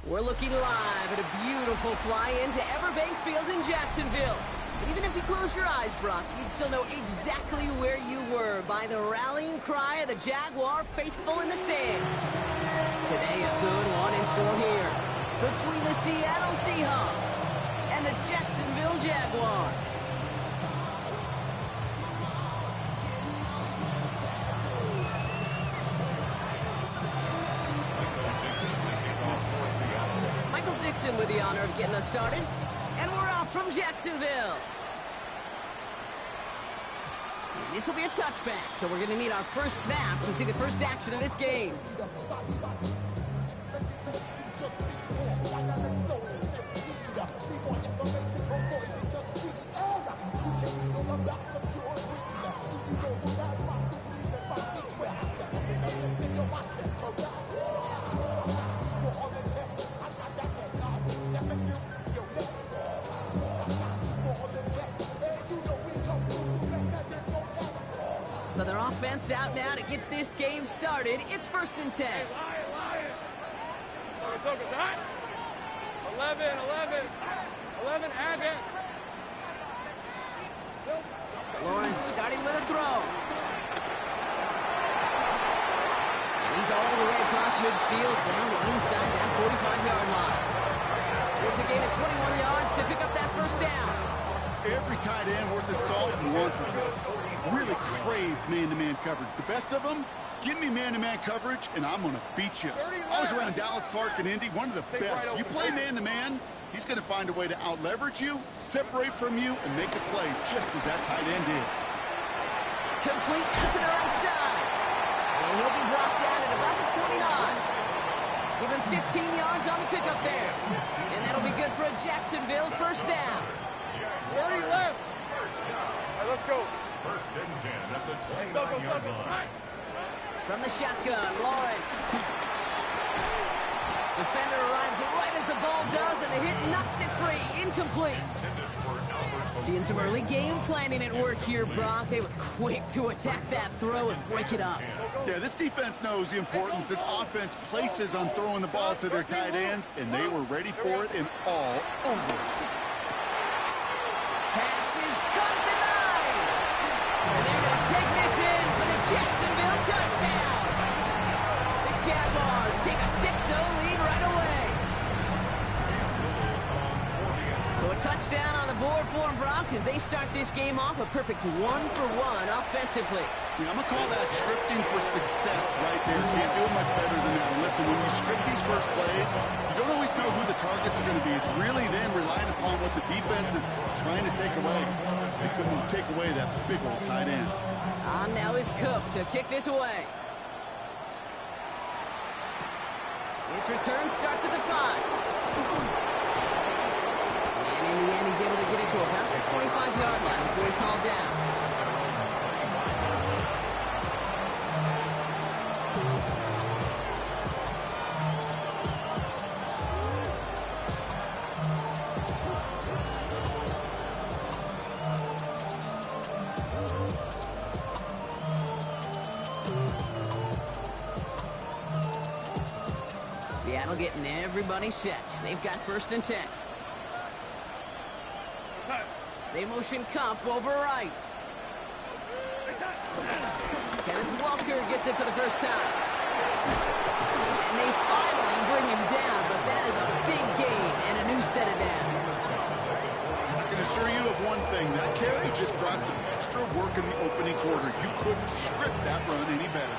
We're looking live at a beautiful fly-in to Everbank Field in Jacksonville. And even if you closed your eyes, Brock, you'd still know exactly where you were by the rallying cry of the Jaguar faithful in the stands. Today, a good one in store here between the Seattle Seahawks and the Jacksonville Jaguars. With the honor of getting us started, and we're off from Jacksonville. And this will be a touchback, so we're going to need our first snap to see the first action of this game. So their offense out now to get this game started. It's 1st and 10. Hey, Lion. It's hot. 11, add it. Lawrence starting with a throw. And he's all the way across midfield down inside that 45-yard line. It's a gain of 21 yards to pick up that first down. Every tight end worth his salt wanted this. Really craved man-to-man coverage. The best of them, give me man-to-man coverage, and I'm going to beat you. I was around Dallas, Clark, and Indy, one of the best. You play man-to-man, he's going to find a way to out-leverage you, separate from you, and make a play, just as that tight end did. Complete to the right side. And he'll be brought down at about the 29. Give him 15 yards on the pickup there. And that'll be good for a Jacksonville first down. 30 left. All right, let's go. 1st and 10 at the 29-yard line. From the shotgun, Lawrence. Defender arrives right as the ball does, and the hit knocks it free. Incomplete. Seeing some early game planning at work here, Brock. They were quick to attack that throw and break it up. Yeah, this defense knows the importance this offense places on throwing the ball to their tight ends, and they were ready for it and all over it. Pass is caught at the 9. And they're going to take this in for the Jacksonville touchdown. The Jaguars take a 6-0 lead right away. So a touchdown on the board for them, Brock, as they start this game off a perfect 1-for-1 offensively. Yeah, I'm going to call that scripting for success right there. Can't do it much better than that. And listen, when you script these first plays, you don't always know who the targets are going to be. It's really then relying upon what the defense is trying to take away. They couldn't take away that big old tight end. On now is Cook to kick this away. His return starts at the 5. And in the end, he's able to get it to about the 25-yard line before he's hauled down. Seattle getting everybody set. They've got 1st and 10. They motion Kump over right. Kenneth Walker receiver gets it for the first time. And they finally bring him down, but that is a big gain and a new set of downs. I can assure you of one thing. That carry just brought some extra work in the opening quarter. You couldn't script that run any better.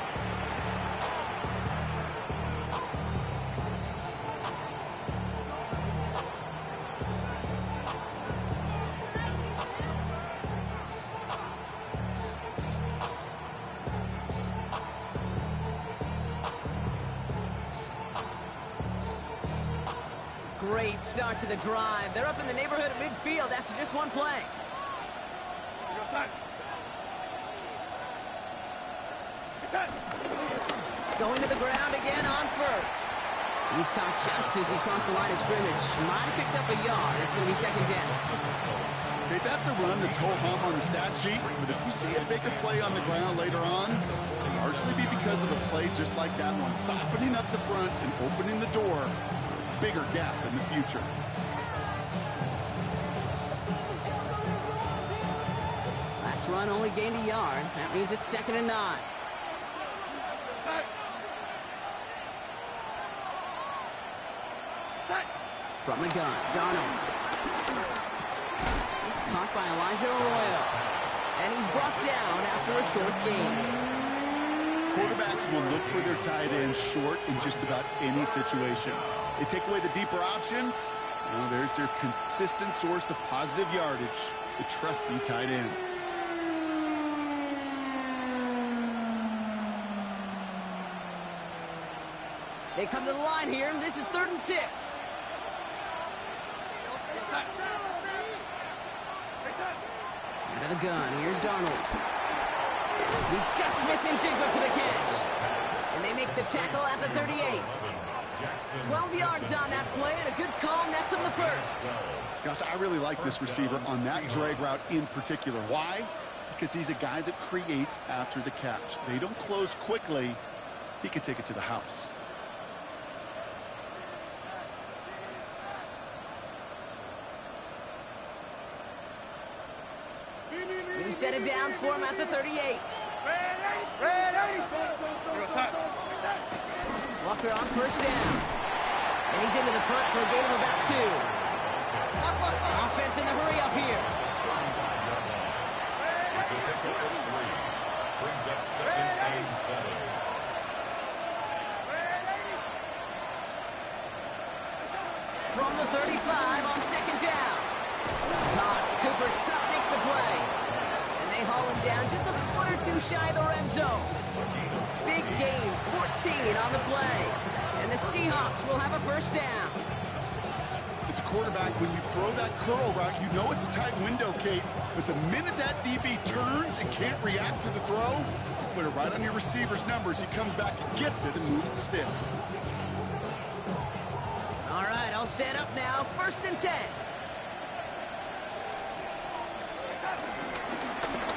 Great start to the drive. They're up in the neighborhood of midfield after just one play. Going to the ground again on first. He's caught just as he crossed the line of scrimmage. Might have picked up a yard. It's going to be second down. Okay, that's a run that's ho-hum on the stat sheet, but if you see a bigger play on the ground later on, it'll largely be because of a play just like that one, softening up the front and opening the door. Bigger gap in the future. Last run only gained a yard. That means it's 2nd and 9. From the gun, Darnold. It's caught by Elijah Arroyo. And he's brought down after a short gain. Quarterbacks will look for their tight end short in just about any situation. They take away the deeper options. Well, there's their consistent source of positive yardage, the trusty tight end. They come to the line here. This is 3rd and 6. Out of the gun. Here's Darnold. He's got Smith-Njigba for the catch. And they make the tackle at the 38. 12 yards on that play, and a good call nets him the first. Gosh, I really like this receiver on that drag route in particular. Why? Because he's a guy that creates after the catch. They don't close quickly. He can take it to the house. New set of downs for him at the 38. Walker on first down. And he's into the front for a gain of about 2. Offense in the hurry up here. Brings up 2nd and 7. From the 35 on 2nd down. Caught. Cooper Kupp makes the play. And they haul him down just a foot or two shy of the red zone. Big gain, 14 on the play. And the Seahawks will have a first down. As a quarterback, when you throw that curl route, you know it's a tight window, Kate. But the minute that DB turns and can't react to the throw, you put it right on your receiver's numbers. He comes back and gets it and moves the sticks. All right, all set up now. 1st and 10.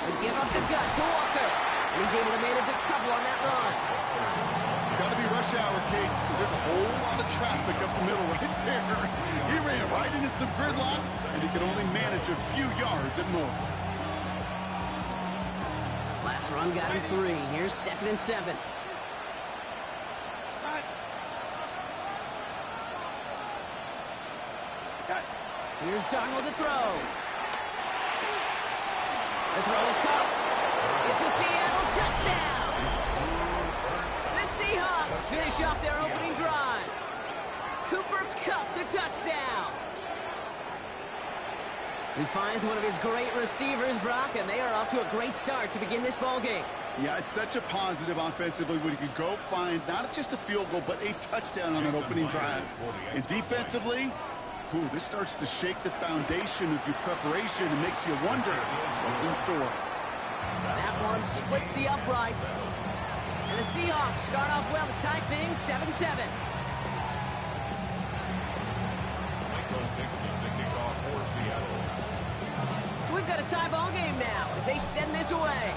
They give up the gut to Walker. And he's able to manage a couple on that run. Got to be rush hour, Kate, because there's a whole lot of traffic up the middle right there. He ran right into some gridlock, and he could only manage a few yards at most. Last run got him 3. Here's 2nd and 7. Here's Darnold to throw. The throw is caught. It's a Seattle touchdown. The Seahawks finish off their opening drive. Cooper Kupp the touchdown. He finds one of his great receivers, Brock, and they are off to a great start to begin this ball game. Yeah, it's such a positive offensively when you can go find not just a field goal, but a touchdown on an opening drive. And defensively, this starts to shake the foundation of your preparation and makes you wonder what's in store. That one splits the uprights. And the Seahawks start off well to tie things 7-7. So we've got a tie ball game now as they send this away.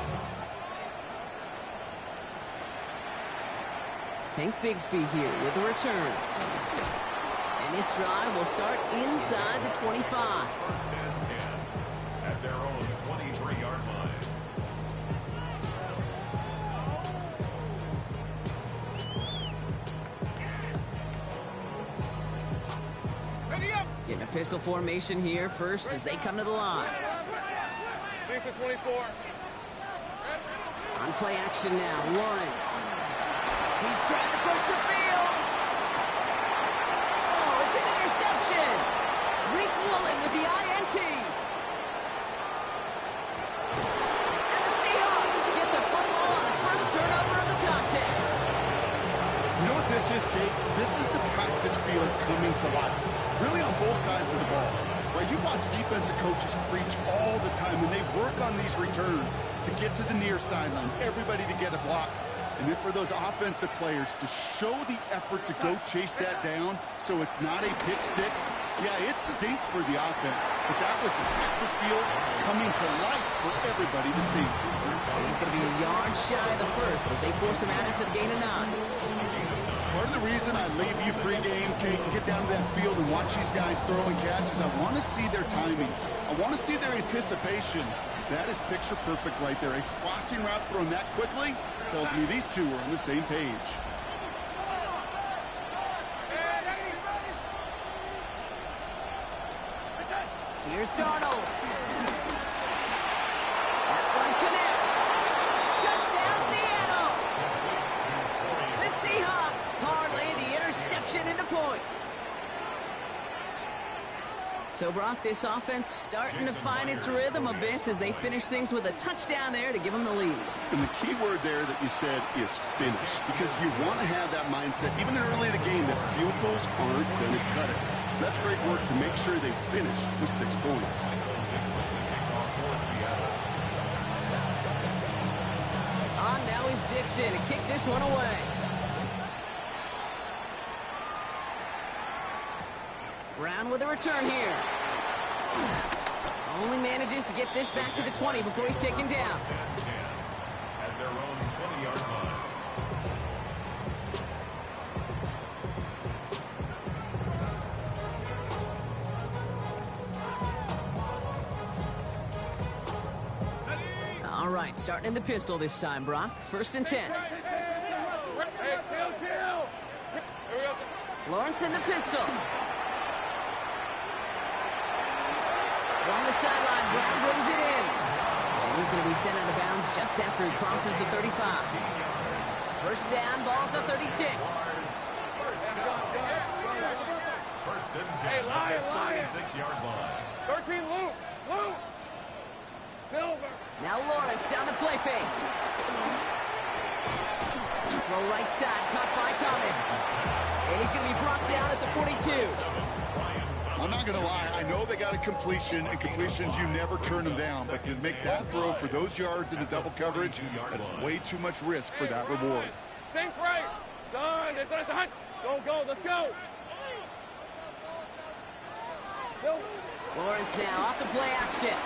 Tank Bigsby here with a return. And this drive will start inside the 25. 1st and 10 at their own 23-yard line. pistol formation here first as they come to the line. Lisa 24. On play action now, Lawrence. He's trying to push the field. Oh, it's an interception. Reek Woolen with the INT. And the Seahawks get the football on the first turnover of the contest. You know what this is, Kate? This is the practice field coming to life. Really on both sides of the ball. Right, you watch defensive coaches preach all the time when they work on these returns to get to the near sideline, everybody to get a block. And then for those offensive players to show the effort to go chase that down so it's not a pick six, yeah, it stinks for the offense. But that was the practice field coming to life for everybody to see. He's going to be a yard shy of the first as they force him out after the gain of 9. Part of the reason I leave you pregame, Kate, and get down to that field and watch these guys throw and catch is I want to see their timing. I want to see their anticipation. That is picture perfect right there. A crossing route thrown that quickly tells me these two are on the same page. Here's Darnold. That one connects. Touchdown, Seattle. The Seahawks parlay the interception into points. So, Brock, this offense starting to find its rhythm a bit as they finish things with a touchdown there to give them the lead. And the key word there that you said is finish, because you want to have that mindset, even early in the game, that field goals aren't going to cut it. So that's great work to make sure they finish with 6 points. On now is Dixon to kick this one away. Brown with a return here. Only manages to get this back to the 20 before he's taken down. At their own 20-yard line. All right, starting in the pistol this time, Brock. 1st and 10. Lawrence in the pistol. On the sideline, Brown brings it in. And he's going to be sent out of bounds just after he crosses the 35. 1st down, ball at the 36. 1st and 10 at the 36-yard line. 13, Luke. Silver. Now Lawrence on the play fake. Throw right side, caught by Thomas. And he's going to be brought down at the 42. I'm not going to lie, I know they got a completion, and completions, you never turn them down. But to make that throw for those yards in the double coverage, that's way too much risk for that reward. Sink right. Son. Go. Let's go. Lawrence now off the play action.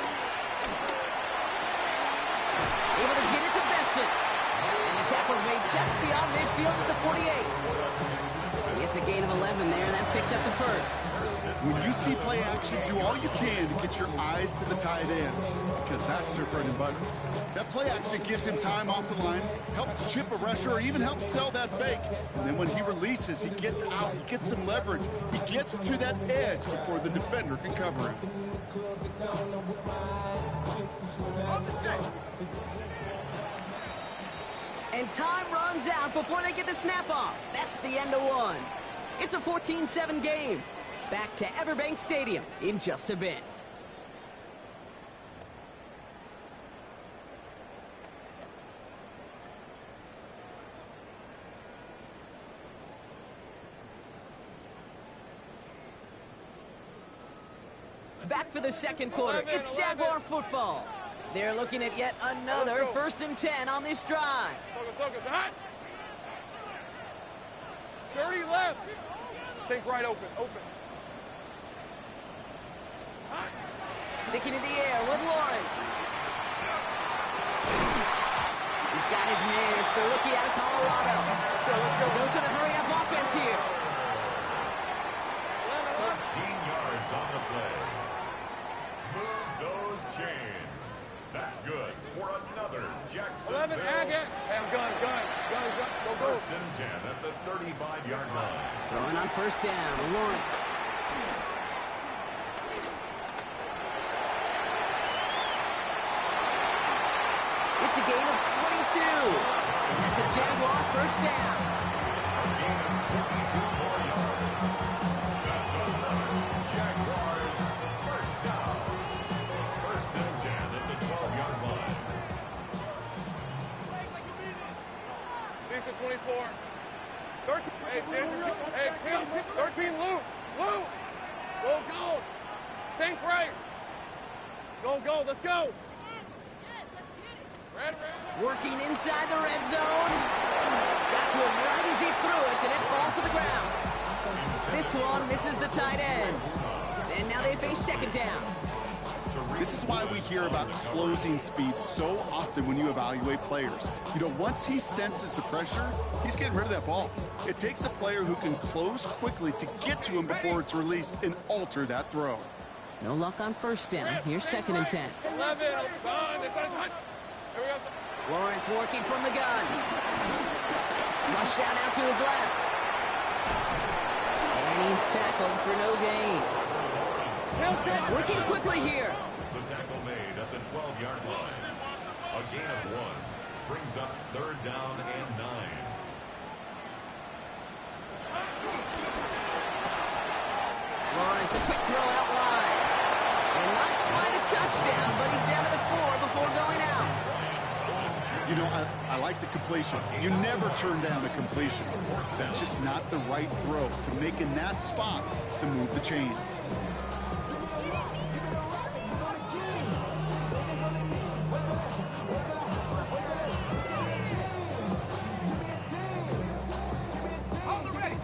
Able to get it to Benson. And the tackle's made just beyond midfield at the 48. It's a gain of 11 there, and that picks up the 1st. When you see play action, do all you can to get your eyes to the tight end, because that's their bread and butter. That play action gives him time off the line, helps chip a rusher, or even helps sell that fake. And then when he releases, he gets out, he gets some leverage. He gets to that edge before the defender can cover him. And time runs out before they get the snap off. That's the end of 1. It's a 14-7 game. Back to Everbank Stadium in just a bit. Back for the 2nd quarter. It's Jaguar football. They're looking at yet another 1st and 10 on this drive. Hot. 30 left. Take right open. Hot. Sticking in the air with Lawrence. He's got his man. It's the rookie out of Colorado. Let's go. Goes to the hurry-up offense here. 13 yards on the play. Move those chains. That's good for another Jacksonville. 11, Agate. Hey, I'm gun. Go. 1st and 10 at the 35-yard line. Throwing on 1st down, Lawrence. It's a gain of 22. And that's a Jaguar first down. Gain of 22 more yards. That's another Jaguars first down. First and 10 at the 12-yard line. Lisa 24. 13. Hey, Kim, 13, Lou. Lou. Go. Sink right. Go. Let's go. Red. Working inside the red zone. Got to him right as he threw it, and it falls to the ground. This one misses the tight end. And now they face second down. This is why we hear about closing speed so often when you evaluate players. You know, once he senses the pressure, he's getting rid of that ball. It takes a player who can close quickly to get to him before it's released and alter that throw. No luck on first down. Here's second and 10. 11. Here we go. Lawrence working from the gun. Flush down out to his left. And he's tackled for no gain. Working quickly here. The tackle made at the 12-yard line. A gain of 1 brings up third down and 9. Lawrence, a quick throw out wide. And not quite a touchdown, but he's down to the 4 before going out. You know, I like the completion. You never turn down a completion. That's just not the right throw to make in that spot to move the chains.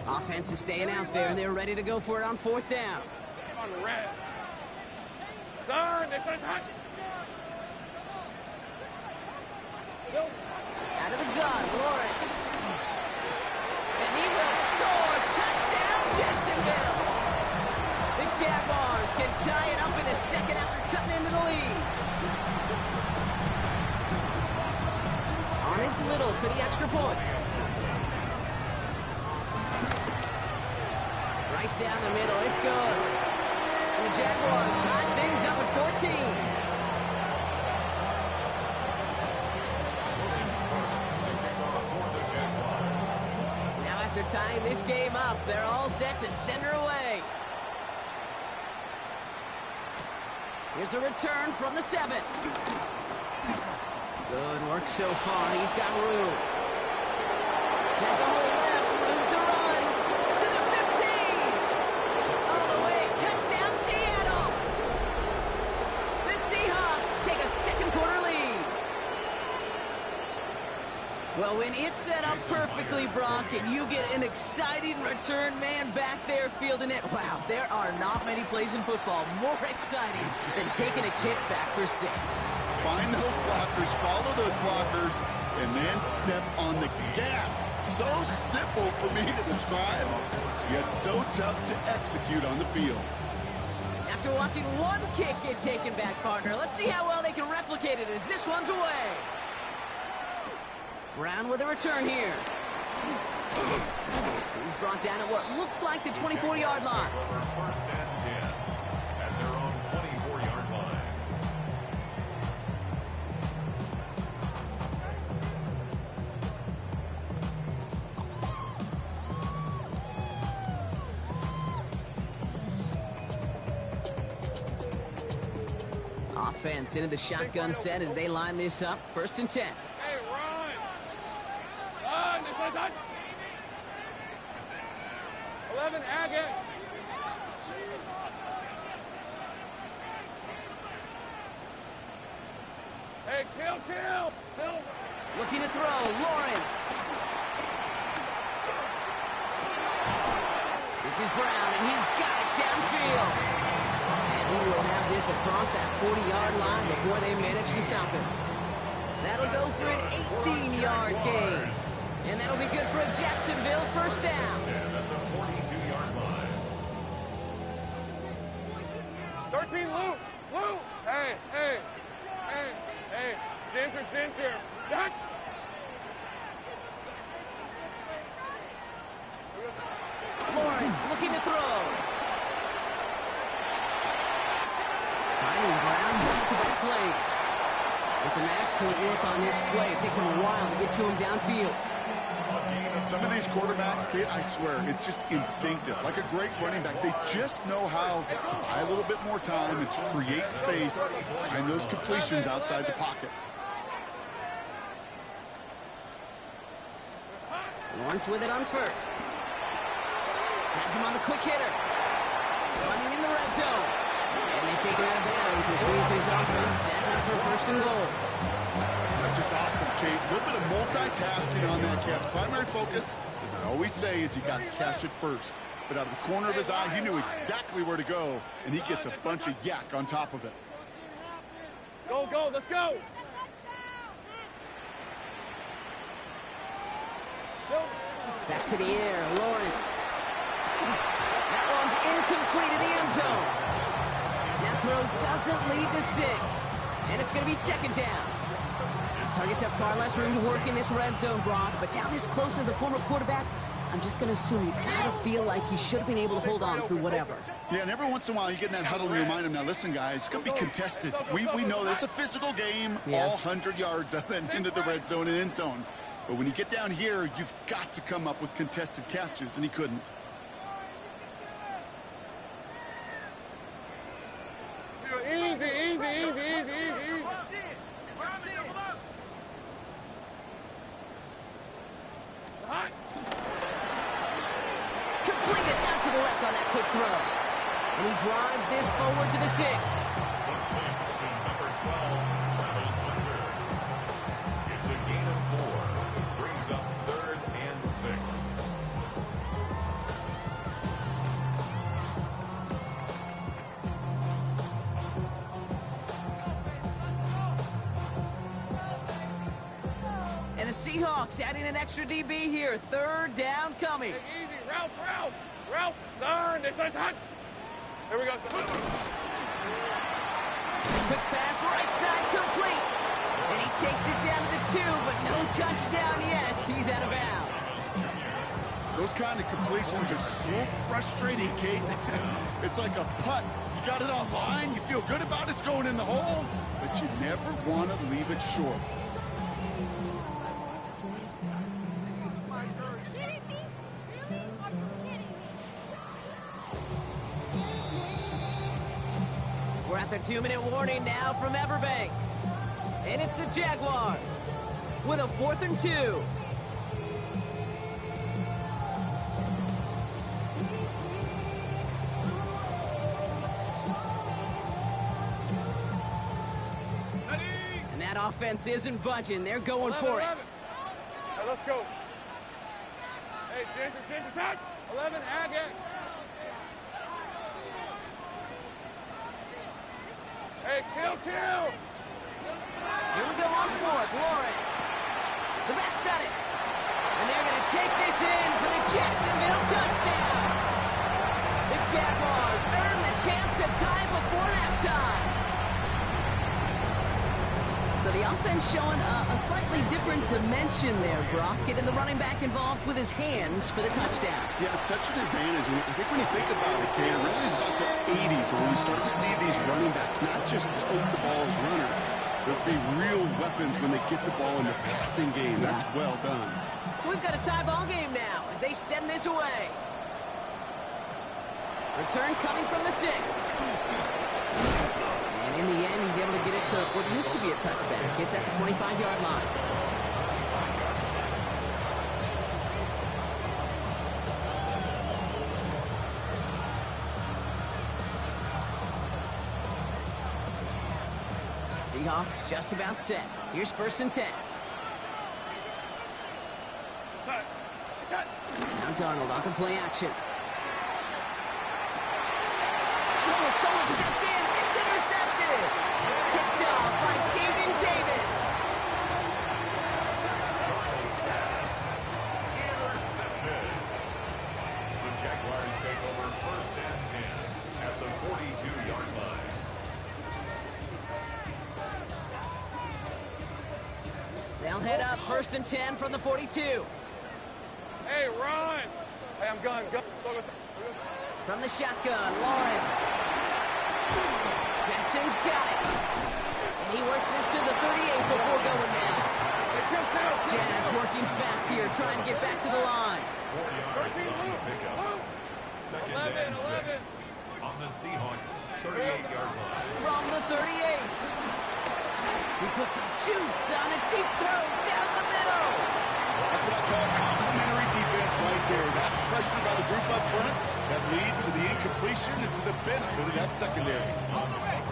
Offense is staying out there, and they're ready to go for it on fourth down. On red. Turn. This is hot. Out of the gun, Lawrence. And he will score. Touchdown, Jacksonville. The Jaguars can tie it up in the second after cutting into the lead. On his Little for the extra point. Right down the middle. It's good. And the Jaguars tie things up at 14. After tying this game up, they're all set to send her away. Here's a return from the 7. Good work so far. He's got room. Has a hole left. Room to run. To the 15. All the way. Touchdown, Seattle. The Seahawks take a second quarter lead. Well, when it's set up perfectly, Brock, and you get an exciting return man back there fielding it, wow, there are not many plays in football more exciting than taking a kickback for 6. Find those blockers, follow those blockers, and then step on the gas. So simple for me to describe, yet so tough to execute on the field. After watching one kick get taken back, partner, let's see how well they can replicate it as this one's away. Brown with a return here. He's brought down at what looks like the 24-yard line. First and 10 at their own 24-yard line. Offense into the shotgun set as they line this up. First and 10. Hey, run. This is hot. 11, Agate. Hey, kill. Silver. Looking to throw. Lawrence. This is Brown, and he's got it downfield. And he will have this across that 40-yard line before they manage to stop him. That'll go for an 18-yard gain. And that'll be good for a Jacksonville first down. 10 at the 42-yard line. 13, Lou. Hey. Ginger. Jack. Lawrence looking to throw. Finding Brown back-to-back plays. And some excellent work on this play. It takes him a while to get to him downfield. Some of these quarterbacks, Kate, I swear, it's just instinctive. Like a great running back, they just know how to buy a little bit more time and to create space and those completions outside the pocket. Lawrence with it on first. Has him on the quick hitter. Running in the red zone. And they take him out of bounds, which means his offense set up for first and goal. That's just awesome, Kate. A little bit of multitasking on that catch. Primary focus, as I always say, is you got to catch it first. But out of the corner of his eye, he knew exactly where to go, and he gets a bunch of yak on top of it. Go, go, let's go! Back to the air, Lawrence. That one's incomplete in the end zone. That throw doesn't lead to 6. And it's going to be second down. Targets have far less room to work in this red zone, Brock. But down this close as a former quarterback, I'm just going to assume you got to feel like he should have been able to hold on through whatever. Yeah, and every once in a while you get in that huddle and you remind him, now listen, guys, it's going to be contested. We know this is a physical game, all 100 yards up and into the red zone and end zone. But when you get down here, you've got to come up with contested catches, and he couldn't. Easy, easy, easy, easy, easy. Hot. Completed out to the left on that quick throw. And he drives this forward to the 6. Number 12, Travis Hunter. It's a gain of 4. Brings up 3rd and 6. And the Seahawks adding an extra DB here. 3rd down coming. Hey, easy, Ralph, turn, this is hot. Here we go. Quick pass, right side, complete. And he takes it down to the 2, but no touchdown yet. He's out of bounds. Those kind of completions are so frustrating, Kate. It's like a putt. You got it on line, you feel good about it's going in the hole, but you never want to leave it short. We're at the 2-minute warning now from Everbank. And it's the Jaguars with a 4th and 2. And that offense isn't budging. They're going for it. Hey, let's go. Hey, Ginger, attack. 11, Agate. Hey, kill. Here we go on 4th, Lawrence. The back's got it. And they're going to take this in for the Jacksonville touchdown. The Jaguars earn the chance to tie before halftime. So the offense showing a slightly different dimension there, Brock. Getting the running back involved with his hands for the touchdown. Yeah, it's such an advantage. I think when you think about it, Kate, it really is about the 80s when we start to see these running backs not just tote the ball as runners, but be real weapons when they get the ball in the passing game. That's well done. So we've got a tie ball game now as they send this away. Return coming from the 6. And in the end, he's able to get it to what used to be a touchback. It's at the 25-yard line. Seahawks just about set. Here's 1st and 10. Now Darnold on the play action. Oh, someone stepped in. It's intercepted. Picked off by Jamin Davis. Intercepted. The Jaguars take over 1st and 10 at the 42-yard line. They'll head up 1st and 10 from the 42. Hey, run. Hey, I'm gun. From the shotgun, Lawrence. Benson's got it. And And he works this to the 38 before going now. Jags working fast here, trying to get back to the line. 4 yards on the pickup. Second and 6 on the Seahawks' 38-yard line. From the 38. He puts some juice on a deep throw down the middle. That's what I call complimentary defense right there. That pressure by the group up front, that leads to the incompletion and to the benefit of that secondary.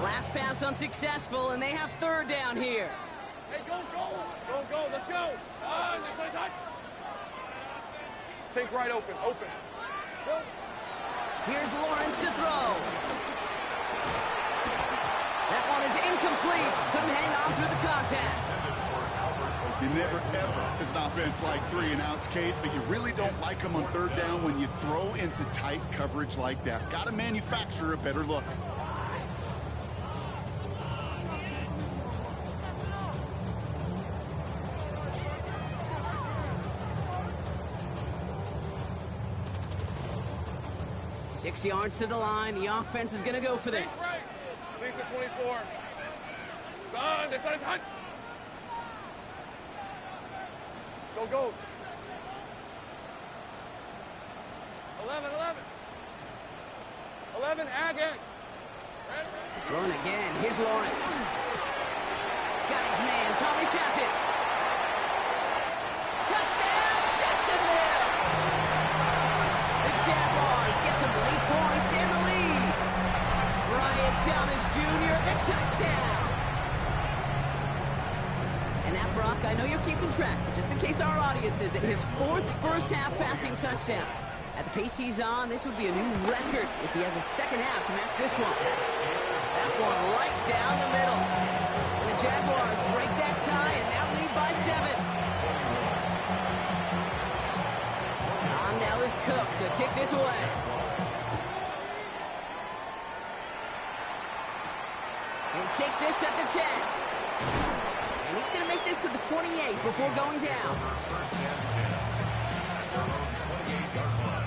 Last pass unsuccessful, and they have third down here. Hey, go, let's go. This is hot. Take right open. Go. Here's Lawrence to throw. That one is incomplete. Couldn't hang on through the contact. You never, ever, as an offense, like 3 and outs, Kate, but you really don't like them on third down when you throw into tight coverage like that. Got to manufacture a better look. Six yards to the line. The offense is going to go for this. Right. Lisa 24. Son, this is hot. Go. 11, Agate. Throwing again. Here's Lawrence. Got his man. Thomas has it. Touchdown, Jacksonville. The Jaguars get some late points and the lead. Brian Thomas Jr., the touchdown. And that, Brock, I know you're keeping track, but just in case our audience isn't, his 4th first-half passing touchdown. At the pace he's on, this would be a new record if he has a second half to match this one. That one right down the middle. And the Jaguars break that tie and now lead by 7. On now is Cook to kick this away. And take this at the 10. And he's going to make this to the 28 before going down. First and 10. 28-yard line.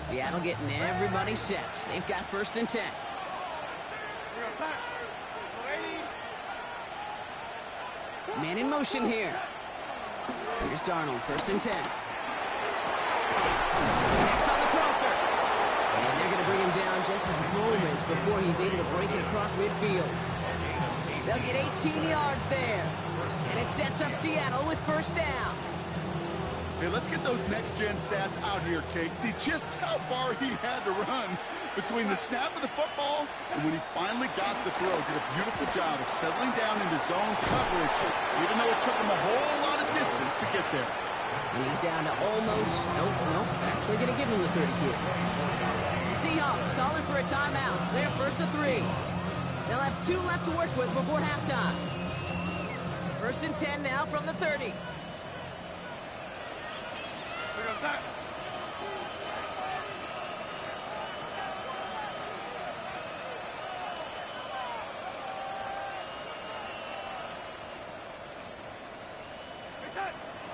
Seattle getting everybody set. They've got first and 10. Man in motion here. Here's Darnold, first and 10. Next on the crosser. And they're going to bring him down just a moment before he's able to break it across midfield. They'll get 18 yards there. And it sets up Seattle with first down. Hey, let's get those next-gen stats out here, Kate. See just how far he had to run between the snap of the football and when he finally got the throw. Did a beautiful job of settling down into zone coverage, even though it took him a whole lot of distance to get there. And he's down to almost, nope, actually going to give him the 30 here. The Seahawks calling for a timeout. So they're first to 3. They'll have 2 left to work with before halftime. First and 10 now from the 30.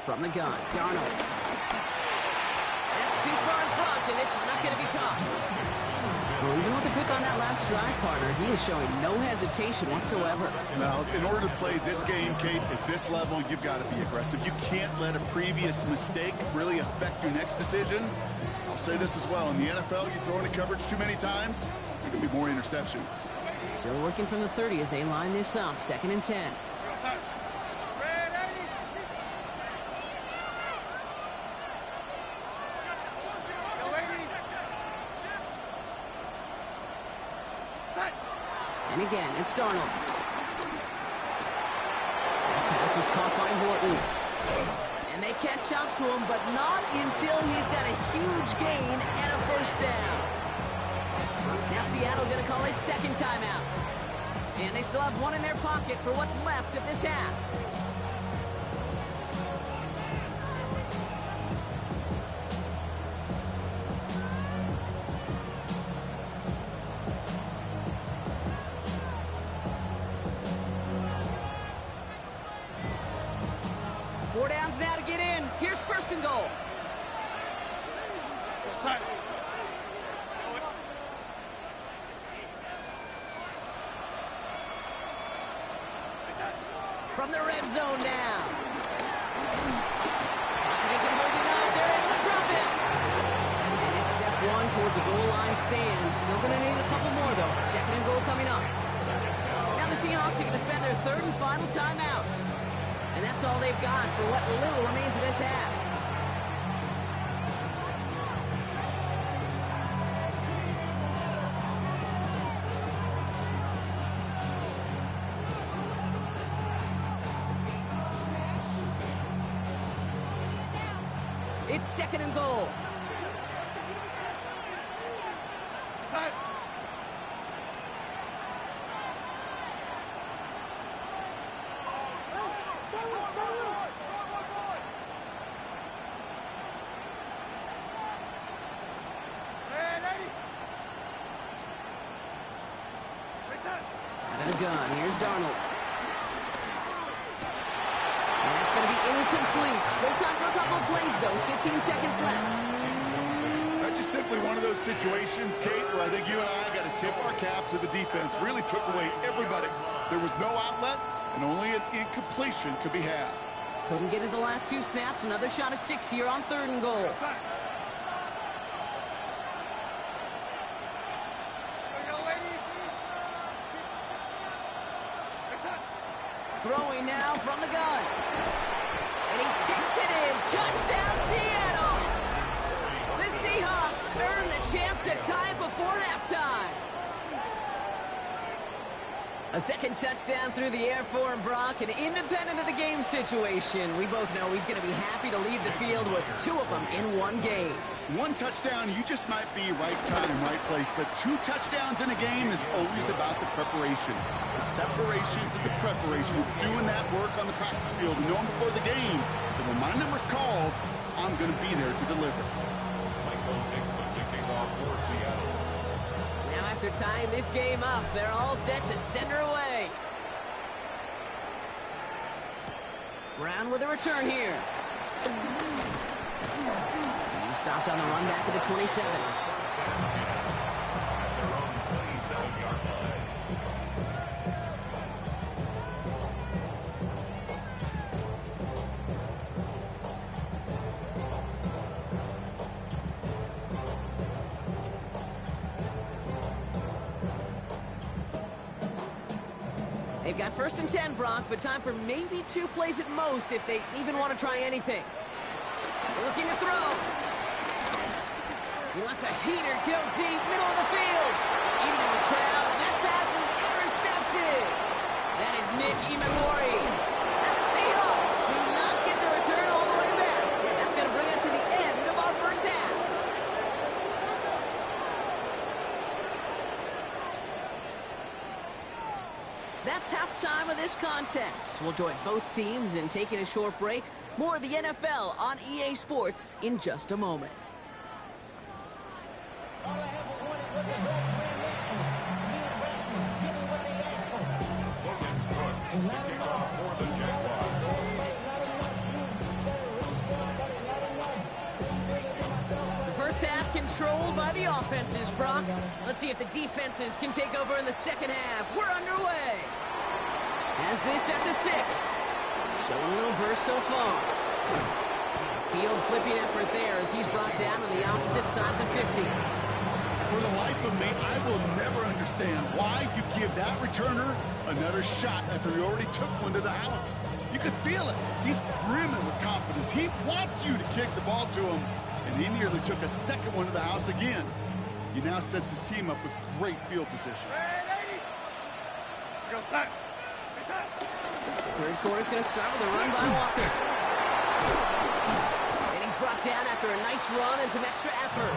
From the gun, Darnold. That's too far in front, and it's not going to be caught. Well, even with the pick on that last drive, partner, he is showing no hesitation whatsoever. Now, in order to play this game, Kate, at this level, you've got to be aggressive. You can't let a previous mistake really affect your next decision. I'll say this as well. In the NFL, you throw into coverage too many times, there could be more interceptions. So working from the 30 as they line this up, second and 10. And again, it's Darnold. That pass is caught by Horton. And they catch up to him, but not until he's got a huge gain and a first down. Now Seattle going to call it second timeout. And they still have 1 in their pocket for what's left of this half. Here's first and goal. Side. From the red zone now. Pocket isn't holding up. They're able to drop it. And it's step one towards a goal line stand. Still going to need a couple more, though. Second and goal coming up. Now the Seahawks are going to spend their third and final timeout. And that's all they've got for what little remains of this half. It's second and goal. Side. Out of the gun. Here's Darnold. And that's going to be incomplete. Still time for a couple of plays, though. 15 seconds left. That's just simply one of those situations, Kate, where I think you and I got to tip our cap to the defense. Really took away everybody. There was no outlet, and only an incompletion could be had. Couldn't get it the last two snaps. Another shot at 6 here on third and goal. Throwing now from the gun. And he takes it in. Touchdown, Seattle! The Seahawks earn the chance to tie it before halftime. A second touchdown through the air for him, Brock, and independent of the game situation, we both know he's going to be happy to leave the field with two of them in one game. One touchdown, you just might be right time, right place, but two touchdowns in a game is always about the preparation. The separations and the preparation. It's doing that work on the practice field and knowing before the game that when my number's called, I'm going to be there to deliver. Michael Nixon kicking off for Seattle. Now after tying this game up, they're all set to send her away. Brown with a return here. He stopped on the run back at the 27. Their own 27-yard line. They've got first and 10, Brock, but time for maybe 2 plays at most if they even want to try anything. Looking to throw. He lets a heater go deep, middle of the field. Into the crowd, and that pass is intercepted. That is Nick Imamori. And the Seahawks do not get the return all the way back. That's going to bring us to the end of our first half. That's halftime of this contest. We'll join both teams in taking a short break. More of the NFL on EA Sports in just a moment. Kicking off for the Jaguars. The first half controlled by the offenses, Brock. Let's see if the defenses can take over in the second half. We're underway. Has this at the 6. Showing a little burst so far. Field flipping effort there as he's brought down on the opposite side of the 50. For the life of me, I will never understand why you give that returner another shot after he already took one to the house. You can feel it. He's brimming with confidence. He wants you to kick the ball to him, and he nearly took a second one to the house again. He now sets his team up with great field position. Go side. Third quarter's going to start with a run by Walker. And he's brought down after a nice run and some extra effort.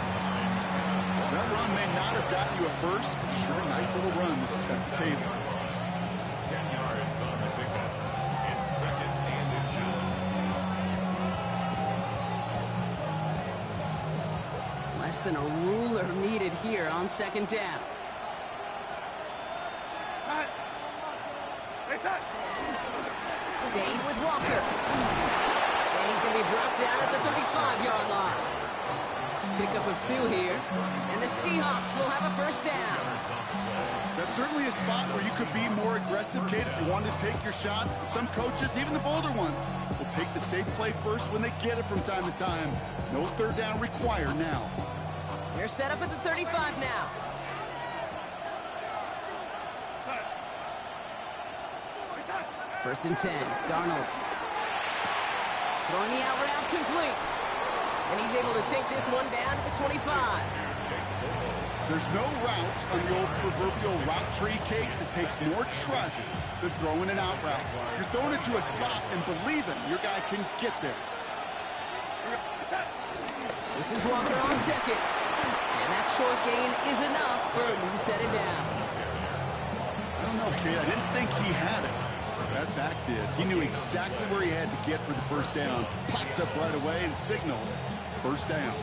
That run may not have gotten you a first, but sure a nice little run to set the table. 10 yards on the pickup. It's second and inches. Less than a ruler needed here on second down. Side. Stay side. Staying with Walker. And he's going going to be brought down at the 35-yard line. Pickup of 2 here, and the Seahawks will have a first down. That's certainly a spot where you could be more aggressive, Kate, if you wanted to take your shots. Some coaches, even the bolder ones, will take the safe play first when they get it from time to time. No third down required now. They're set up at the 35 now. First and 10, Darnold. Throwing the out route complete. And he's able to take this one down to the 25. There's no routes on the old proverbial route tree, Kate, that takes more trust than throwing an out route. You're throwing it to a spot and believing your guy can get there. This is Walker on second. And that short gain is enough for a new set of downs. I don't know, Kate. I didn't think he had it. That back did. He knew exactly where he had to get for the first down. Pops up right away and signals first down.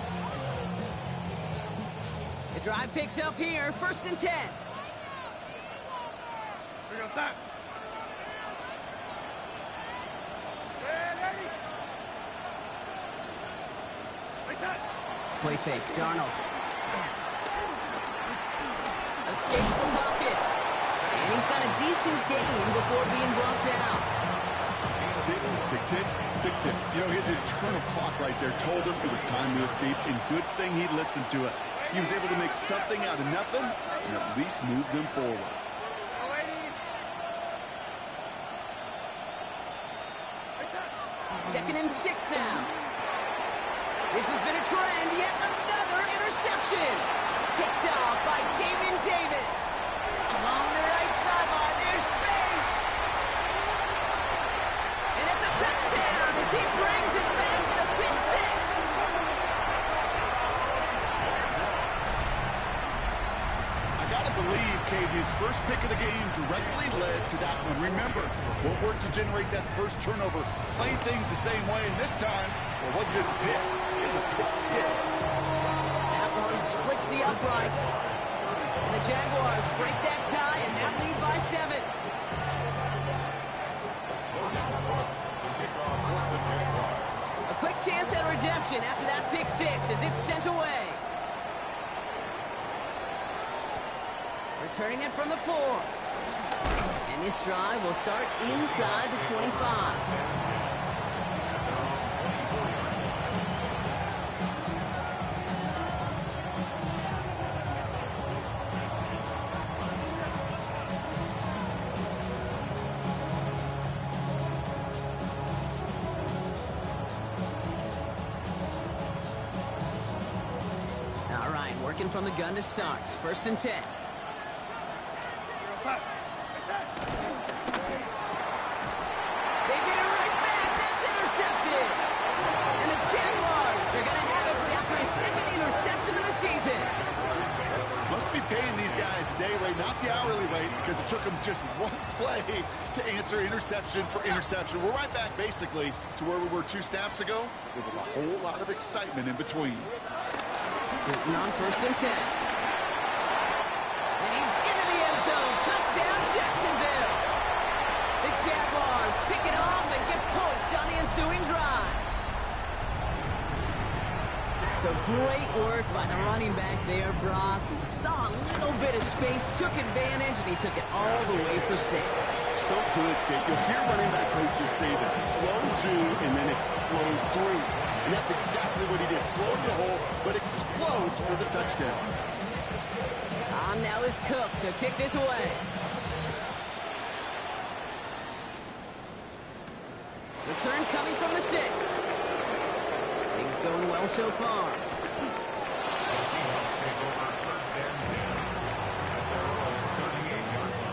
The drive picks up here, first and 10. Play fake, Darnold. Escapes the pocket. And he's got a decent gain before being brought down. Tick, tick, tick, tick, tick. You know, his internal clock right there told him it was time to escape, and good thing he listened to it. He was able to make something out of nothing and at least move them forward. Second and 6 now. This has been a trend, yet another interception. Picked off by Jamin Davis. Along the right sideline, there's space. And it's a touchdown as he brings it back to the pick 6. I gotta believe, Kate, his first pick of the game directly led to that one. Remember, what worked to generate that first turnover, playing things the same way, and this time, well, it wasn't just a pick, it was a pick 6. That one splits the uprights. And the Jaguars break that tie and now lead by 7. A quick chance at redemption after that pick 6 as it's sent away. Returning it from the 4. And this drive will start inside the 25. All right, working from the gun to start. First and 10. They get it right back. That's intercepted. And the Jaguars are going to have it after his second interception of the season. Must be paying these guys day rate, not the hourly rate, because it took them just one play to answer interception for interception. We're right back, basically, to where we were 2 snaps ago, with a whole lot of excitement in between. Tilton on first and 10. And he's into the end zone. Touchdown, Jacksonville. The Jaguars pick it off and get points on the ensuing drive. So great work by the running back there, Brock. He saw a little bit of space, took advantage, and he took it all the way for 6. So good, kid. You'll hear running back coaches say this: slow to and then explode through. And that's exactly what he did. Slow to the hole, but explodes for the touchdown. On now is Cook to kick this away. Return coming from the 6. Things going well so far. The Seahawks take over first and 10 at their own 38-yard line.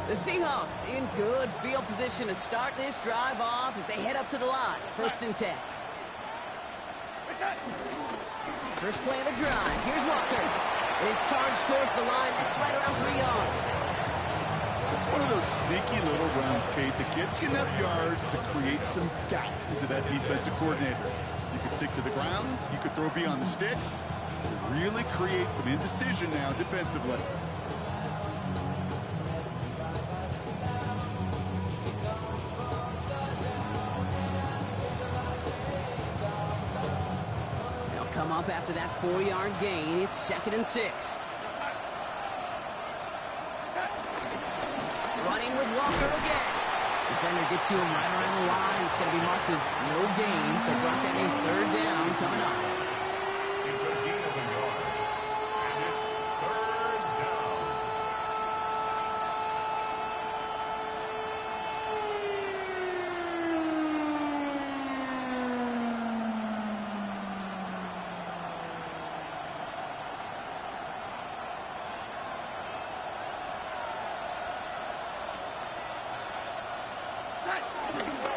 The Seahawks in good field position to start this drive off as they head up to the line. First and 10. First play of the drive. Here's Walker. It is charged towards the line. That's right around 3 yards. It's one of those sneaky little runs, Kate, that gets you enough yards to create some doubt into that defensive coordinator. You could stick to the ground, you could throw beyond the sticks, really create some indecision now defensively. They'll come up after that 4-yard gain. It's 2nd and 6. Running with Walker again. Defender gets to him right around the line. It's going to be marked as no gain, so drop that means 3rd down coming up. It's a gain of a yard, and it's 3rd down.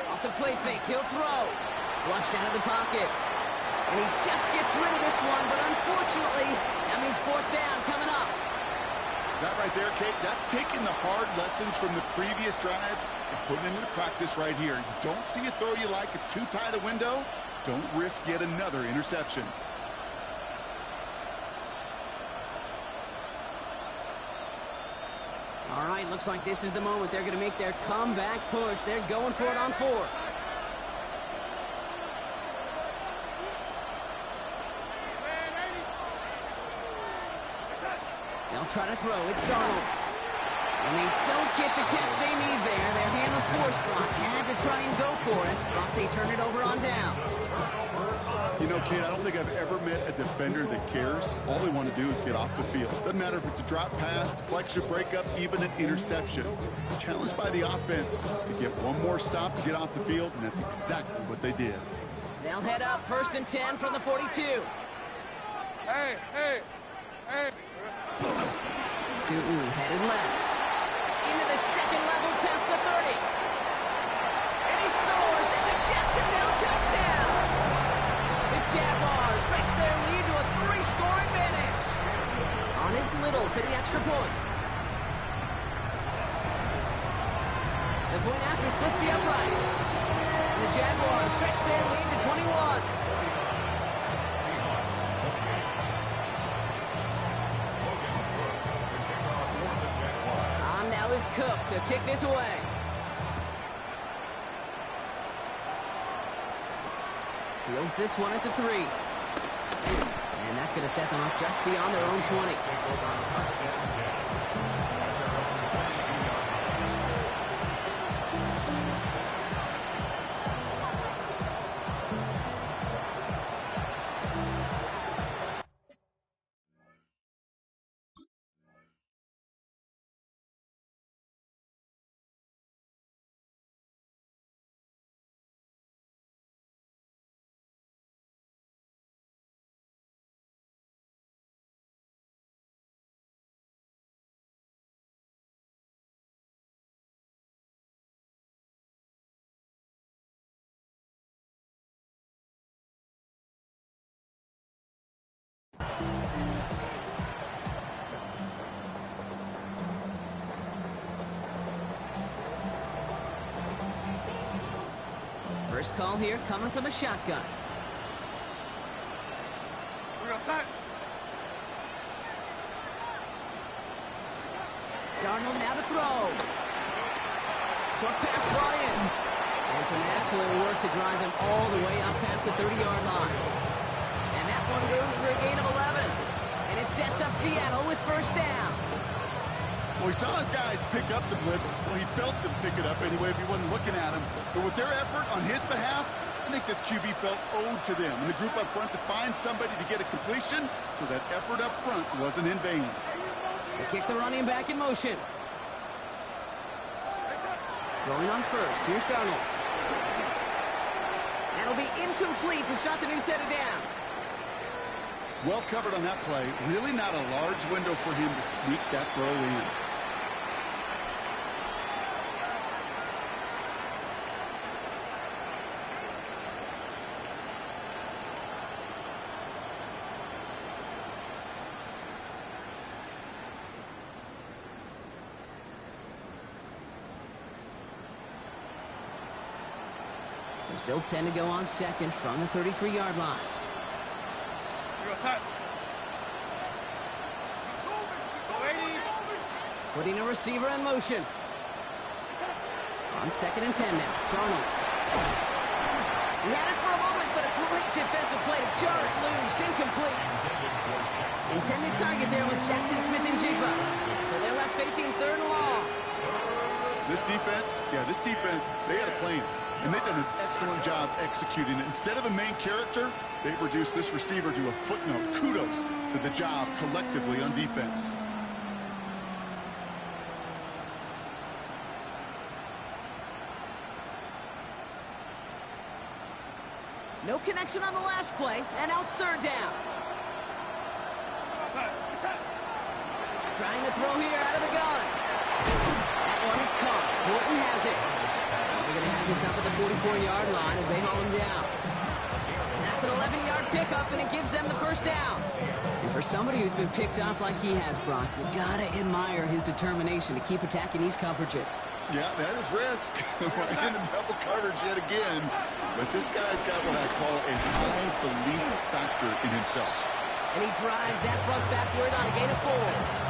Off the play fake, he'll throw. Flushed out of the pocket. And he just gets rid of this one, but unfortunately, that means 4th down coming up. That right there, Kate, that's taking the hard lessons from the previous drive and putting them into practice right here. You don't see a throw you like, it's too tight a window. Don't risk yet another interception. All right, looks like this is the moment. They're going to make their comeback push. They're going for it on 4th. They'll try to throw. It's Darnold. And they don't get the catch they need there. Their hand was forced. Brock had to try and go for it, but they turn it over on downs. You know, Kate, I don't think I've ever met a defender that cares. All they want to do is get off the field. Doesn't matter if it's a drop pass, deflection, breakup, even an interception. Challenged by the offense to get one more stop to get off the field, and that's exactly what they did. They'll head up 1st and 10 from the 42. Hey, hey, hey. Headed left. Into the 2nd level past the 30. And he scores. It's a Jacksonville touchdown. The Jaguars stretch their lead to a 3-score advantage. On his Little for the extra point. The point after splits the uprights. And the Jaguars stretch their lead to 21. Is Cook to kick this away. Fields this one at the 3. And that's going to set them up just beyond their own 20. First call here coming from the shotgun. We're outside. Darnold now to throw. Short pass brought in. And some excellent work to drive them all the way up past the 30-yard line. And that one goes for a gain of 11. And it sets up Seattle with 1st down. Well, he saw his guys pick up the blitz. Well, he felt them pick it up anyway if he wasn't looking at him. But with their effort on his behalf, I think this QB felt owed to them and the group up front to find somebody to get a completion, so that effort up front wasn't in vain. They kick the running back in motion. Going on 1st. Here's Darnold. That'll be incomplete to start the new set of downs. Well covered on that play. Really not a large window for him to sneak that throw in. So still 10 to go on second from the 33-yard line. Putting a receiver in motion. On 2nd and 10 now. Darnold. He had it for a moment, but a great defensive play to jar it loose. Incomplete. Intended target there was Jackson Smith and Jigba. So they're left facing 3rd and long. This defense, they had a plan. And they've done an excellent job executing it. Instead of a main character, they've reduced this receiver to a footnote. Kudos to the job collectively on defense. No connection on the last play, and now it's 3rd down. Trying to throw here out of the gun. That one is caught. Horton has it. They're going to have this up at the 44-yard line as they haul him down. That's an 11-yard pickup, and it gives them the 1st down. And for somebody who's been picked off like he has, Brock, you got to admire his determination to keep attacking these coverages. Yeah, that is risk. In the double coverage yet again. But this guy's got what I call a high belief factor in himself. And he drives that front backward on a gain of 4.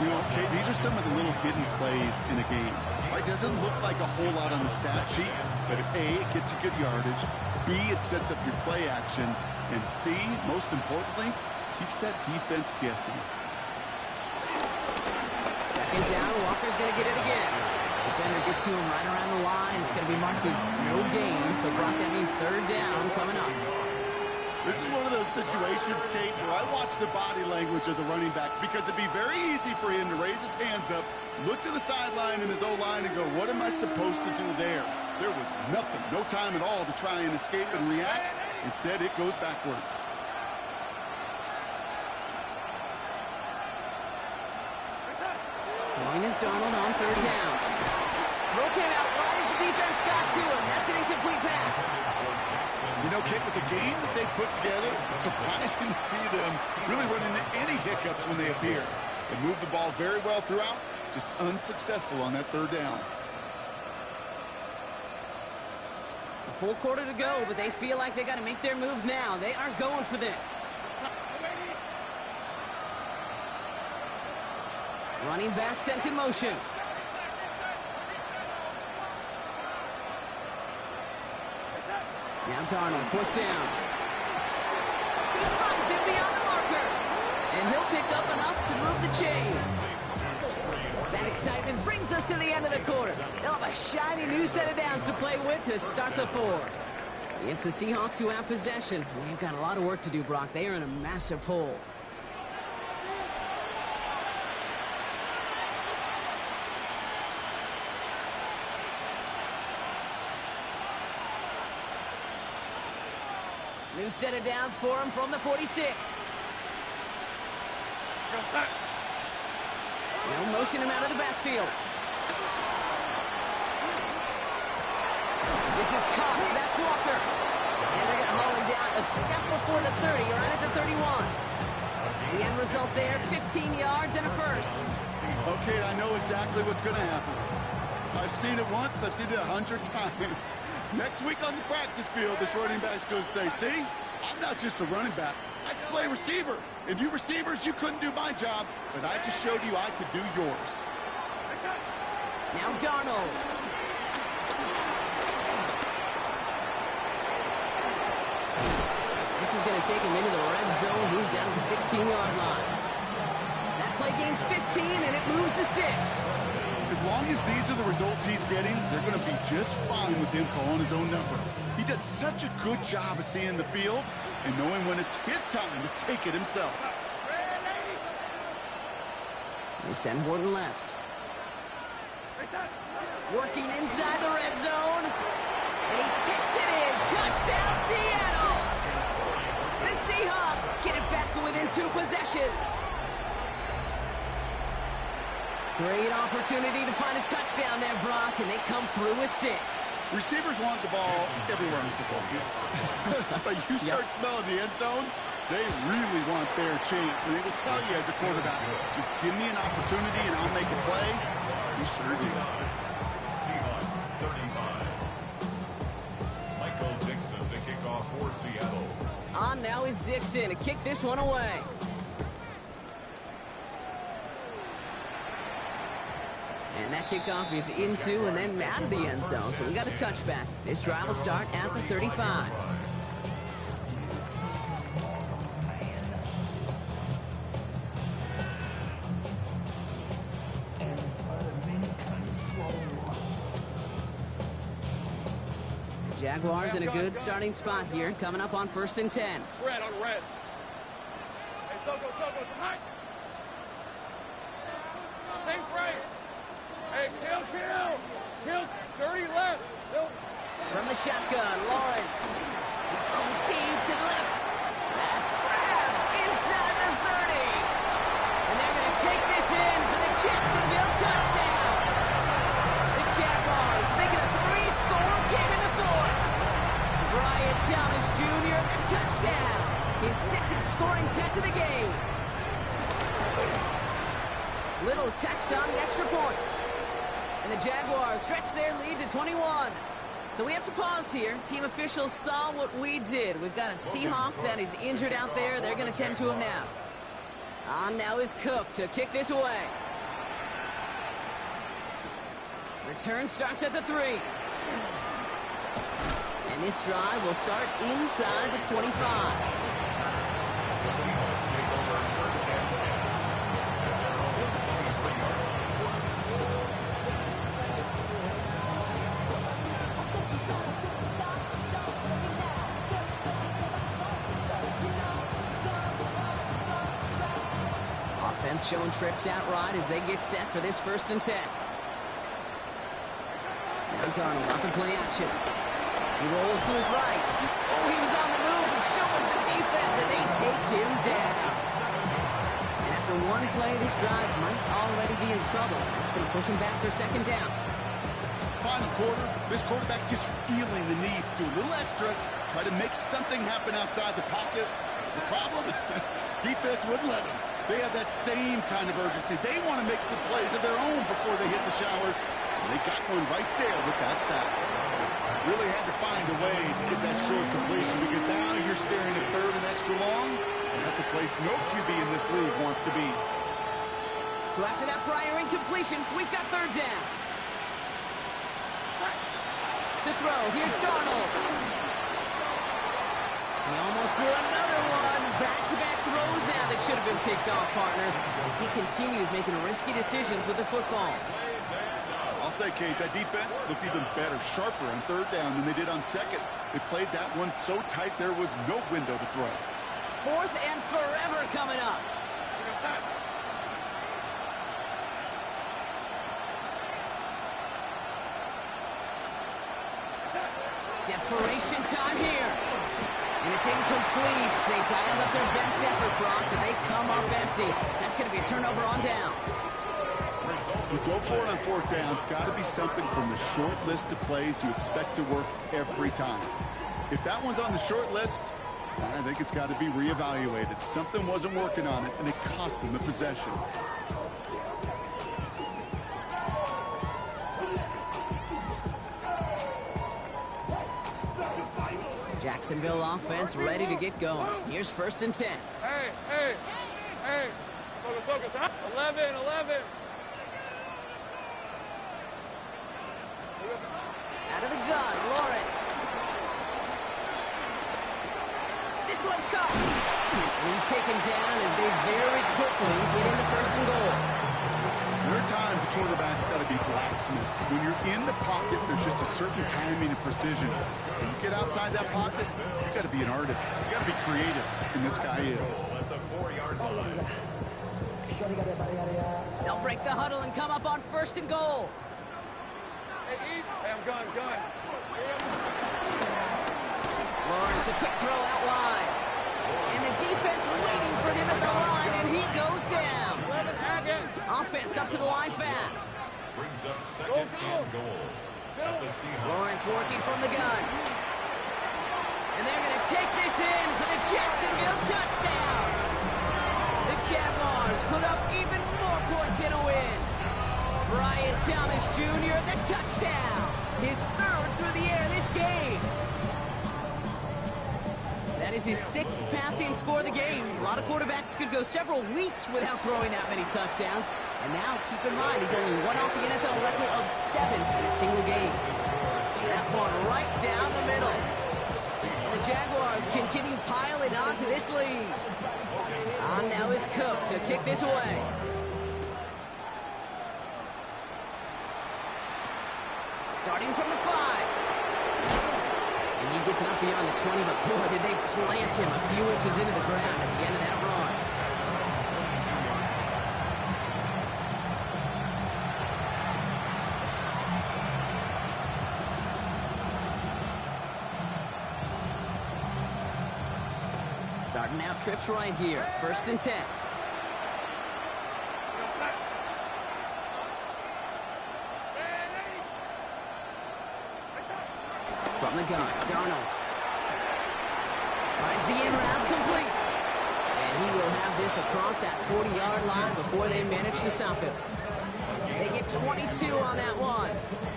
You know, okay, these are some of the little hidden plays in a game. Right? Doesn't look like a whole lot on the stat sheet, but A, it gets you good yardage. B, it sets up your play action. And C, most importantly, keeps that defense guessing. 2nd down, Walker's going to get it again. Defender gets to him right around the line. It's going to be marked as no gain. So, Brock, that means 3rd down coming up. This is one of those situations, Kate, where I watch the body language of the running back because it'd be very easy for him to raise his hands up, look to the sideline in his O-line and go, what am I supposed to do there? There was nothing, no time at all to try and escape and react. Instead, it goes backwards. Going is Darnold on 3rd down. Throw came out wide as the defense got to him. That's an incomplete pass. You know, Kate, with the game that they put together, it's surprising to see them really run into any hiccups when they appear. They move the ball very well throughout, just unsuccessful on that 3rd down. A full quarter to go, but they feel like they got to make their move now. They are going for this. Running back sent in motion. Now Darnold, 4th down. He finds him beyond the marker. And he'll pick up enough to move the chains. That excitement brings us to the end of the quarter. They'll have a shiny new set of downs to play with to start the 4th. It's the Seahawks who have possession. They've got a lot of work to do, Brock. They are in a massive hole. New set of downs for him from the 46. They'll motion him out of the backfield. This is Cox. That's Walker. And they're going to haul him down a step before the 30, right at the 31. The end result there, 15 yards and a 1st. Okay, I know exactly what's going to happen. I've seen it once. I've seen it 100 times. Next week on the practice field, this running back's going to say, see, I'm not just a running back. I can play receiver. And you receivers, you couldn't do my job, but I just showed you I could do yours. Now Darnold. This is going to take him into the red zone. He's down to the 16-yard line. That play gains 15, and it moves the sticks. As long as these are the results he's getting, they're going to be just fine with him calling his own number. He does such a good job of seeing the field and knowing when it's his time to take it himself. They send Horton left. Working inside the red zone. And he takes it in. Touchdown, Seattle! The Seahawks get it back to within 2 possessions. Great opportunity to find a touchdown there, Brock, and they come through with 6. Receivers want the ball everywhere on the football field. But you start smelling the end zone, they really want their chance. And they will tell you as a quarterback, just give me an opportunity and I'll make a play. You sure do. Seahawks 35. now is Dixon to kick this one away. And that kickoff is into and then out of the end zone, so we got a touchback. This drive will start at the 35. Jaguars in a good starting spot here, coming up on 1st and 10. Red on red. Hey, Soko, it's hot. Same frame. Hey, kill. Dirty left. Still. From the shotgun, Lawrence. He's throwing deep to the left. That's grabbed inside the 30. And they're going to take this in for the Jacksonville touchdown. The Jaguars making a 3-score game in the 4th. Brian Thomas Jr., the touchdown. His 2nd scoring catch of the game. Little Tex on the extra point. And the Jaguars stretch their lead to 21. So we have to pause here. Team officials saw what we did. We've got a Seahawk that is injured out there. They're going to tend to him now. On now is Cook to kick this away. Return starts at the 3. And this drive will start inside the 25. Offense showing trips out right as they get set for this 1st and 10. Now Darnold off the play action. He rolls to his right. Oh, he was on the move, and so was the defense, and they take him down. And after one play, this drive might already be in trouble. It's going to push him back for 2nd down. Final quarter, this quarterback's just feeling the need to do a little extra, try to make something happen outside the pocket. The problem? Defense wouldn't let him. They have that same kind of urgency. They want to make some plays of their own before they hit the showers. And they got one right there with that sack. Really had to find a way to get that short completion because now you're staring at 3rd and extra long. And that's a place no QB in this league wants to be. So after that prior incompletion, we've got 3rd down. To throw, here's Darnold. He almost threw another one. Back-to-back throws now that should have been picked off, partner, as he continues making risky decisions with the football. I'll say, Kate, that defense looked even better, sharper on 3rd down than they did on 2nd. They played that one so tight there was no window to throw. 4th and forever coming up. Desperation time here. And it's incomplete. They dialed up their best effort, Brock, but they come up empty. That's going to be a turnover on downs. You go for it on 4th down. It's got to be something from the short list of plays you expect to work every time. If that one's on the short list, I think it's got to be reevaluated. Something wasn't working on it, and it cost them the possession. Jacksonville offense ready to get going. Here's 1st and 10. Hey. Soko. 11. Out of the gun, Lawrence. This one's caught. And he's taken down as they very quickly get into 1st and goal. There are times a quarterback's got to be blacksmiths. When you're in the pocket, there's just a certain timing and precision. When you get outside that pocket, you've got to be an artist. You've got to be creative, and this guy is. They'll break the huddle and come up on 1st and goal. Hey, I'm gun. Lawrence, a quick throw out wide. And the defense waiting for him at the line, and he goes down. 11 again. Offense up to the line fast. Brings up 2nd and goal. At the Seahawks. Lawrence working from the gun. And they're going to take this in for the Jacksonville touchdown. The Jaguars put up even more points in a win. Brian Thomas Jr., the touchdown. His 3rd through the air this game. That That is his 6th passing score of the game. A lot of quarterbacks could go several weeks without throwing that many touchdowns. And now, keep in mind, he's only one off the NFL record of 7 in a single game. That one right down the middle. And the Jaguars continue piling on to this lead. On now is Cook to kick this away. Starting from the 5. And he gets it up beyond the 20, but boy, did they plant him a few inches into the ground at the end of that run. Starting out trips right here. 1st and 10. From the gun, Darnold. Finds the in route complete. And he will have this across that 40-yard line before they manage to stop him. They get 22 on that one.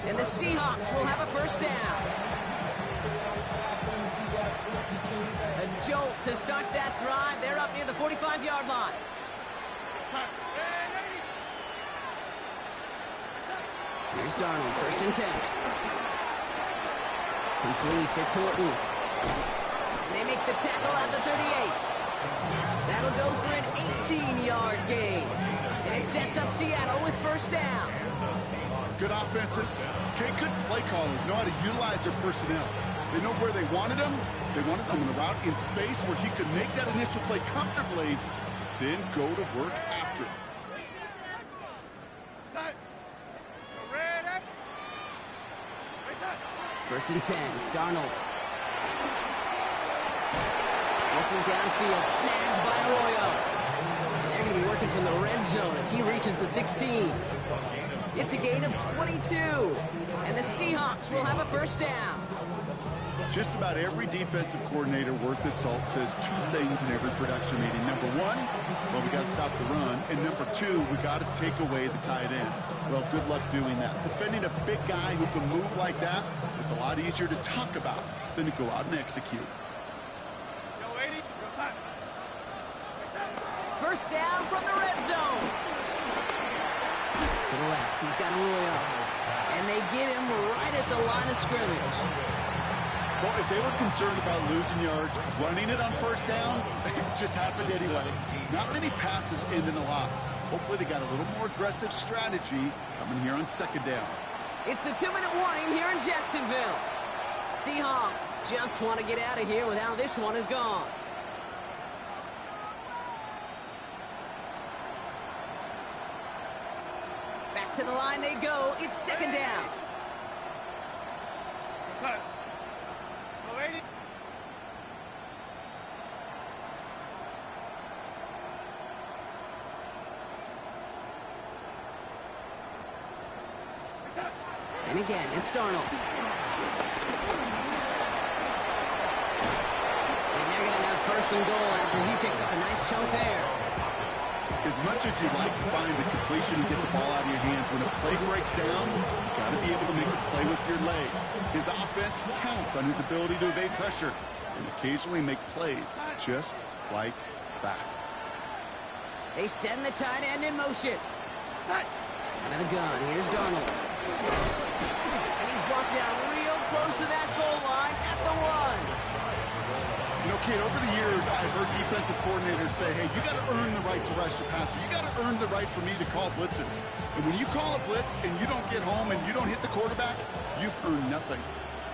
And the Seahawks will have a 1st down. A jolt to start that drive. They're up near the 45-yard line. Here's Darnold, 1st and 10. Complete, it's Horton. And they make the tackle at the 38. That'll go for an 18-yard gain. And it sets up Seattle with 1st down. Good offenses. Okay, good play callers know how to utilize their personnel. They know where they wanted him. They wanted him on the route in space where he could make that initial play comfortably, then go to work after it. 1st and 10, Darnold. Looking downfield, snagged by Arroyo. And they're going to be working from the red zone as he reaches the 16. It's a gain of 22. And the Seahawks will have a 1st down. Just about every defensive coordinator worth his salt says 2 things in every production meeting. Number 1, well, we got to stop the run. And number 2, we got to take away the tight end. Well, good luck doing that. Defending a big guy who can move like that, it's a lot easier to talk about than to go out and execute. 1st down from the red zone. To the left, he's got Arroyo. And they get him right at the line of scrimmage. Well, if they were concerned about losing yards, running it on 1st down, it just happened anyway. Not many passes end in a loss. Hopefully they got a little more aggressive strategy coming here on 2nd down. It's the 2-minute warning here in Jacksonville. Seahawks just want to get out of here with how this one is gone. Back to the line they go. It's 2nd down. And again, it's Darnold. And they're going to have 1st and goal after he picked up a nice chunk there. As much as you'd like to find the completion and get the ball out of your hands, when a play breaks down, you've got to be able to make a play with your legs. His offense counts on his ability to evade pressure and occasionally make plays just like that. They send the tight end in motion. Out of the gun, here's Darnold. And he's brought down real close to that goal line at the 1. You know, kid, over the years, I've heard defensive coordinators say, hey, you got to earn the right to rush the passer. You got to earn the right for me to call blitzes. And when you call a blitz and you don't get home and you don't hit the quarterback, you've earned nothing.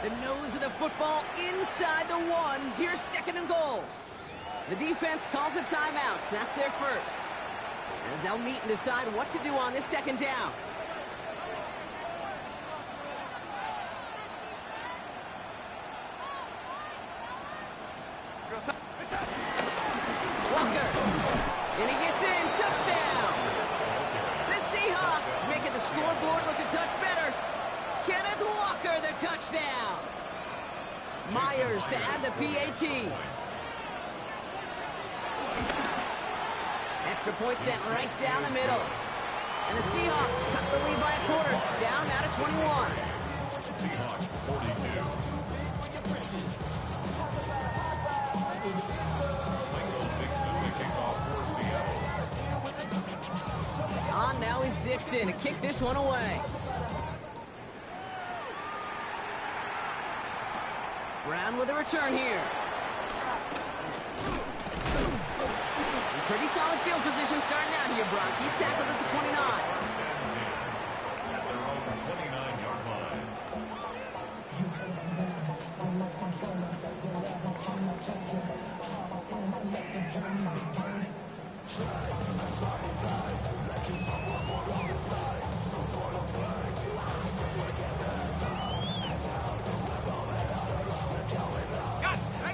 The nose of the football inside the 1. Here's 2nd and goal. The defense calls a timeout. So that's their 1st. As they'll meet and decide what to do on this 2nd down. Walker. And he gets in. Touchdown. The Seahawks making the scoreboard look a touch better. Kenneth Walker, the touchdown. Myers to add the PAT. Extra point sent right down the middle. And the Seahawks cut the lead by a quarter. Down now to 21. Seahawks 42. checks in to kick this one away. Brown with a return here. Pretty solid field position starting out here, Brock. He's tackled at the 29. At their own 29-yard line.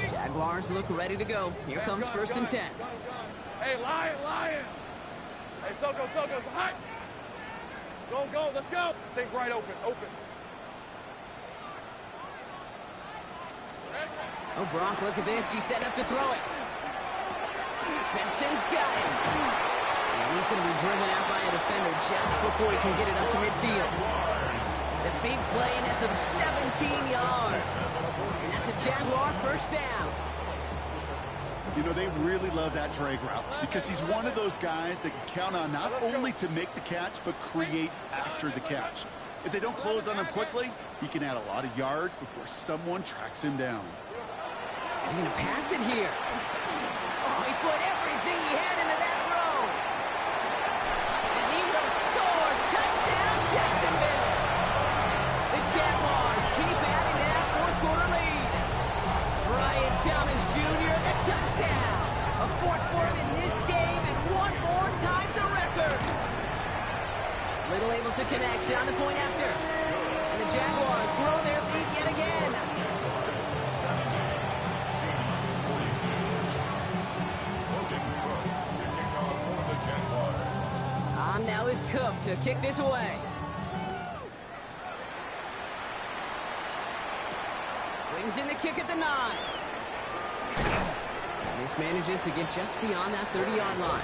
Jaguars look ready to go. Here comes first and 10. Hey, Lion! Hey, Soko, hot! Go, let's go! Take right open. Oh, Brock, look at this. He's set up to throw it. Benson's got it. And he's going to be driven out by a defender just before he can get it up to midfield. The big play nets him 17 yards. And that's a Jaguar first down. You know, they really love that drag route because he's one of those guys that can count on not only to make the catch, but create after the catch. If they don't close on him quickly, he can add a lot of yards before someone tracks him down. He's going to pass it here. Oh, he put everything he had into that throw. And he will score. Touchdown, Jacksonville. The Jaguars keep adding to that fourth-quarter lead. Brian Thomas Jr., the touchdown. A fourth for him in this game, and one more ties the record. Little able to connect on the point after. And the Jaguars grow their lead yet again. On now is Cook to kick this away. Brings in the kick at the 9. This manages to get just beyond that 30-yard line.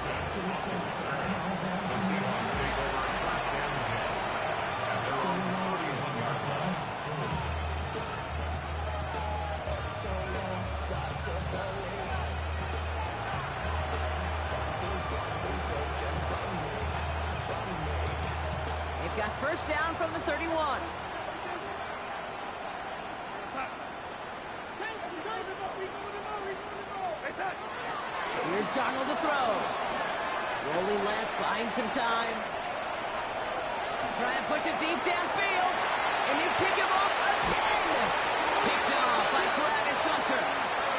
The Seahawks take over first and 10 at their own 41-yard line. They've got first down from the 31. Here's Darnold to throw. Rolling left, buying some time. Trying to push it deep downfield. And they pick him off again. Picked off by Travis Hunter.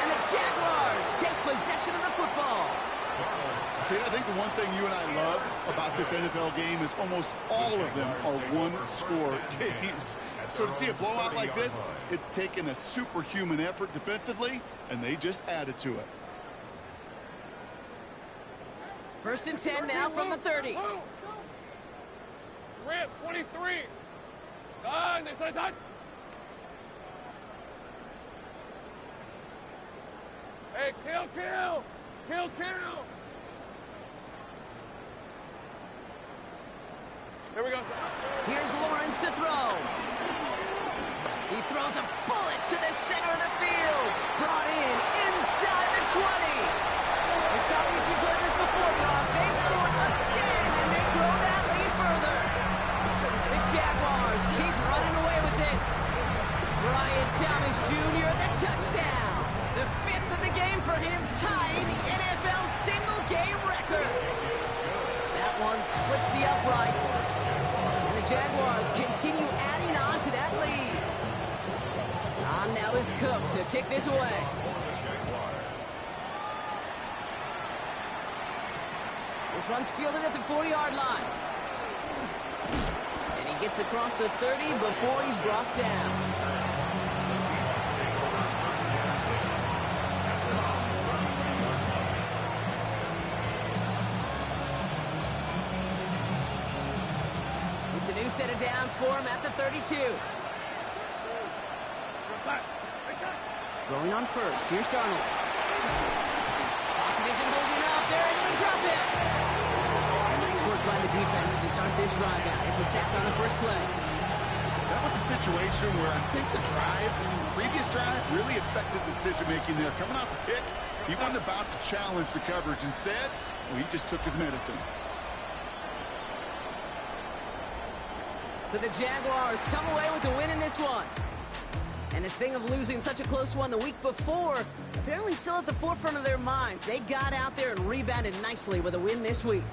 And the Jaguars take possession of the football. Okay, I think the one thing you and I love about this NFL game is almost all of them are one-score games. So to see a blowout like this, it's taken a superhuman effort defensively, and they just added to it. First and 10 now from the 30. Rip, 23. This is hot. Hey, kill. Here we go. Here's Lawrence to throw. He throws a bullet to the center of the field. Brought in inside the 20. It's not if you've heard this before, Brock. They scored again, and they grow that lead further. The Jaguars keep running away with this. Brian Thomas Jr., the touchdown. The 5th of the game for him, tying the NFL single-game record. That one splits the uprights. And the Jaguars continue adding on to that lead. On now is Cook to kick this away. This one's fielded at the 40-yard line. And he gets across the 30 before he's brought down. It's a new set of downs for him at the 32. Rolling on first. Here's Darnold. Pocket isn't holding up. They're able to drop it. And nice work by the defense to start this drive out. It's a sack on the first play. That was a situation where I think the previous drive, really affected decision-making there. Coming off a kick, he wasn't about to challenge the coverage. Instead, he just took his medicine. So the Jaguars come away with the win in this one. And the sting of losing such a close one the week before, apparently still at the forefront of their minds. They got out there and rebounded nicely with a win this week.